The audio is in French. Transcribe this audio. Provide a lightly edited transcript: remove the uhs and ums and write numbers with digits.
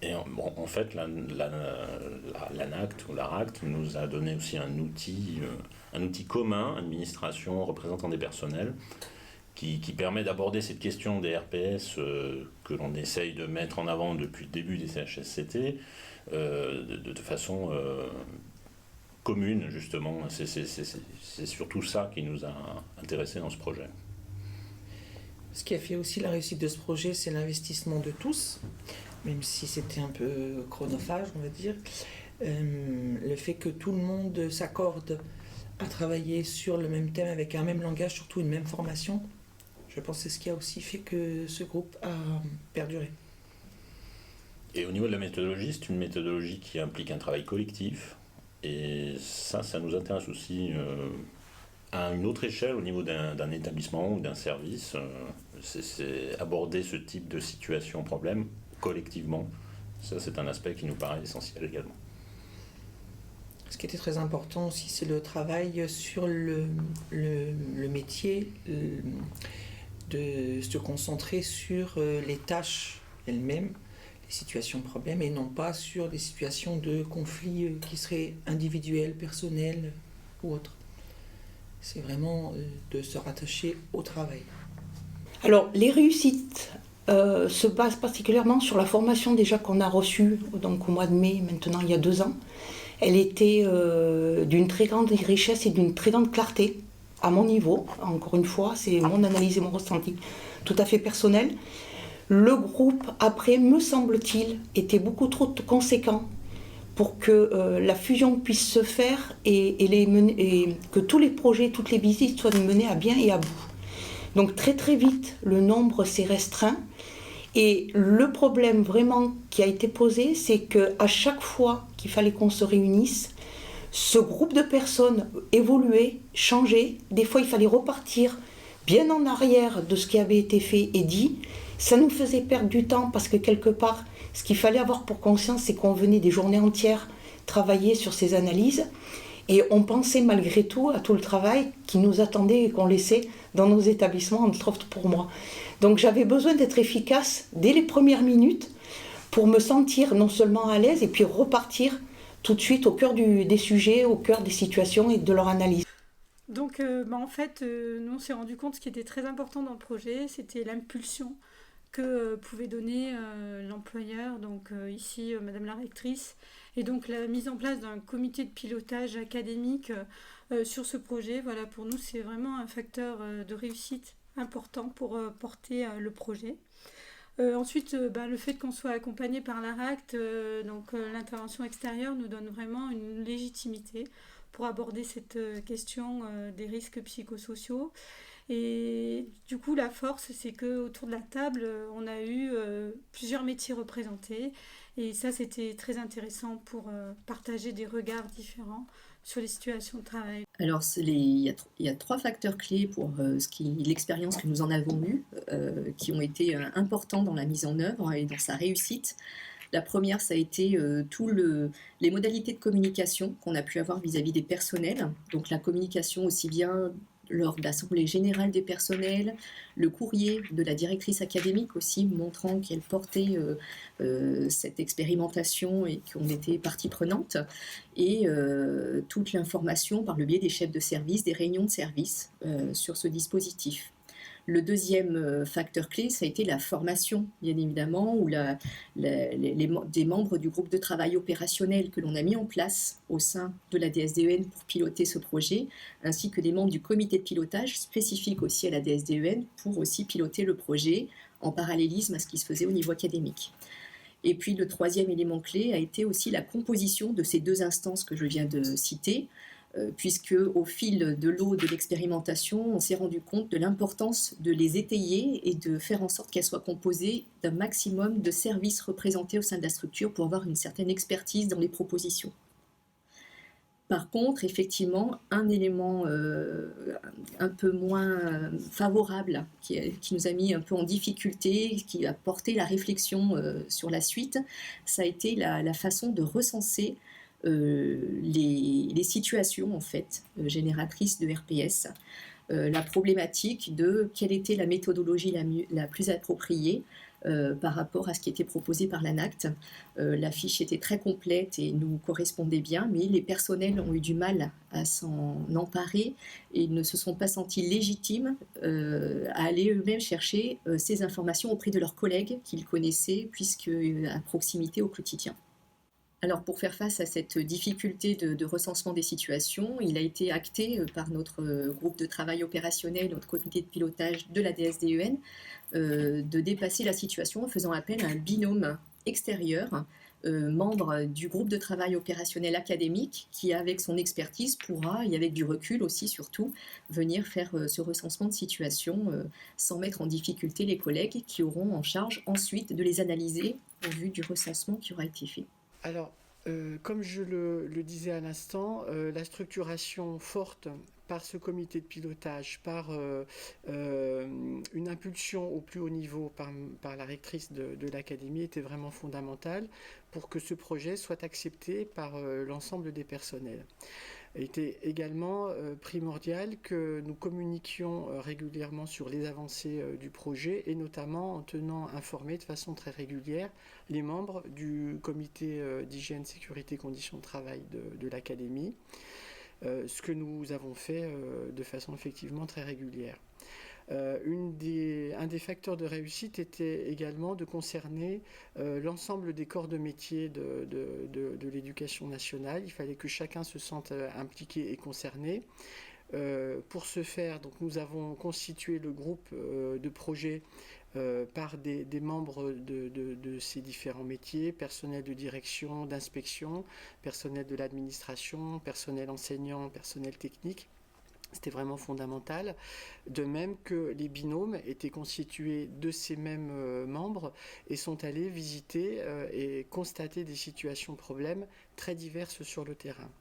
En fait, l'ANACT ou l'ARACT nous a donné aussi un outil commun, administration, représentant des personnels, qui permet d'aborder cette question des RPS que l'on essaye de mettre en avant depuis le début des CHSCT de façon commune, justement. C'est surtout ça qui nous a intéressés dans ce projet. Ce qui a fait aussi la réussite de ce projet, c'est l'investissement de tous, même si c'était un peu chronophage, on va dire. Le fait que tout le monde s'accorde à travailler sur le même thème, avec un même langage, surtout une même formation, je pense que c'est ce qui a aussi fait que ce groupe a perduré. Et au niveau de la méthodologie, c'est une méthodologie qui implique un travail collectif. Et ça nous intéresse aussi à une autre échelle, au niveau d'un établissement ou d'un service. C'est aborder ce type de situation, problème, collectivement. Ça, c'est un aspect qui nous paraît essentiel également. Ce qui était très important aussi, c'est le travail sur le métier, de se concentrer sur les tâches elles-mêmes, les situations de problème, et non pas sur des situations de conflit qui seraient individuels, personnels ou autres. C'est vraiment de se rattacher au travail. Alors, les réussites se basent particulièrement sur la formation déjà qu'on a reçue donc, au mois de mai, maintenant il y a 2 ans. Elle était d'une très grande richesse et d'une très grande clarté, à mon niveau. Encore une fois, c'est mon analyse et mon ressenti tout à fait personnel. Le groupe, après, me semble-t-il, était beaucoup trop conséquent pour que la fusion puisse se faire et que tous les projets, toutes les visites soient menés à bien et à bout. Donc très très vite, le nombre s'est restreint. Et le problème vraiment qui a été posé, c'est qu'à chaque fois qu'il fallait qu'on se réunisse, ce groupe de personnes évoluait, changeait. Des fois, il fallait repartir bien en arrière de ce qui avait été fait et dit. Ça nous faisait perdre du temps parce que quelque part, ce qu'il fallait avoir pour conscience, c'est qu'on venait des journées entières travailler sur ces analyses. Et on pensait malgré tout à tout le travail qui nous attendait et qu'on laissait dans nos établissements, entre autres pour moi. Donc j'avais besoin d'être efficace dès les premières minutes pour me sentir non seulement à l'aise et puis repartir tout de suite au cœur des sujets, au cœur des situations et de leur analyse. Donc en fait, nous on s'est rendu compte ce qui était très important dans le projet, c'était l'impulsion que pouvait donner l'employeur, donc ici Madame la rectrice, et donc la mise en place d'un comité de pilotage académique sur ce projet. Voilà, pour nous c'est vraiment un facteur de réussite important pour porter le projet. Ensuite, le fait qu'on soit accompagné par l'ARACT, donc l'intervention extérieure nous donne vraiment une légitimité pour aborder cette question des risques psychosociaux. Et du coup, la force, c'est qu'autour de la table, on a eu plusieurs métiers représentés. Et ça, c'était très intéressant pour partager des regards différents sur les situations de travail. Alors, il y a 3 facteurs clés pour l'expérience que nous en avons eue, qui ont été importants dans la mise en œuvre et dans sa réussite. La première, ça a été les modalités de communication qu'on a pu avoir vis-à-vis des personnels. Donc la communication aussi bien lors de l'Assemblée générale des personnels, le courrier de la directrice académique aussi montrant qu'elle portait cette expérimentation et qu'on était partie prenante, et toute l'information par le biais des chefs de service, des réunions de service sur ce dispositif. Le deuxième facteur clé, ça a été la formation, bien évidemment, où des membres du groupe de travail opérationnel que l'on a mis en place au sein de la DSDEN pour piloter ce projet, ainsi que des membres du comité de pilotage spécifique aussi à la DSDEN pour aussi piloter le projet en parallélisme à ce qui se faisait au niveau académique. Et puis le troisième élément clé a été aussi la composition de ces 2 instances que je viens de citer, puisque au fil de l'eau de l'expérimentation, on s'est rendu compte de l'importance de les étayer et de faire en sorte qu'elles soient composées d'un maximum de services représentés au sein de la structure pour avoir une certaine expertise dans les propositions. Par contre, effectivement, un élément un peu moins favorable qui nous a mis un peu en difficulté, qui a porté la réflexion sur la suite, ça a été la façon de recenser les situations en fait génératrices de RPS, la problématique de quelle était la méthodologie la plus appropriée par rapport à ce qui était proposé par l'ANACT. La fiche était très complète et nous correspondait bien, mais les personnels ont eu du mal à s'en emparer et ne se sont pas sentis légitimes à aller eux-mêmes chercher ces informations auprès de leurs collègues qu'ils connaissaient, puisque à proximité au quotidien. Alors pour faire face à cette difficulté de recensement des situations, il a été acté par notre groupe de travail opérationnel, notre comité de pilotage de la DSDEN, de dépasser la situation en faisant appel à un binôme extérieur, membre du groupe de travail opérationnel académique, qui avec son expertise pourra, et avec du recul aussi surtout, venir faire ce recensement de situation sans mettre en difficulté les collègues qui auront en charge ensuite de les analyser au vu du recensement qui aura été fait. Alors, comme je le disais à l'instant, la structuration forte par ce comité de pilotage, par une impulsion au plus haut niveau par la rectrice de l'académie était vraiment fondamentale pour que ce projet soit accepté par l'ensemble des personnels. Il était également primordial que nous communiquions régulièrement sur les avancées du projet et notamment en tenant informés de façon très régulière les membres du comité d'hygiène, sécurité, conditions de travail de l'académie, ce que nous avons fait de façon effectivement très régulière. Un des facteurs de réussite était également de concerner l'ensemble des corps de métier de l'éducation nationale. Il fallait que chacun se sente impliqué et concerné. Pour ce faire, donc, nous avons constitué le groupe de projet par des membres de ces différents métiers, personnel de direction, d'inspection, personnel de l'administration, personnel enseignant, personnel technique. C'était vraiment fondamental. De même que les binômes étaient constitués de ces mêmes membres et sont allés visiter et constater des situations problèmes très diverses sur le terrain.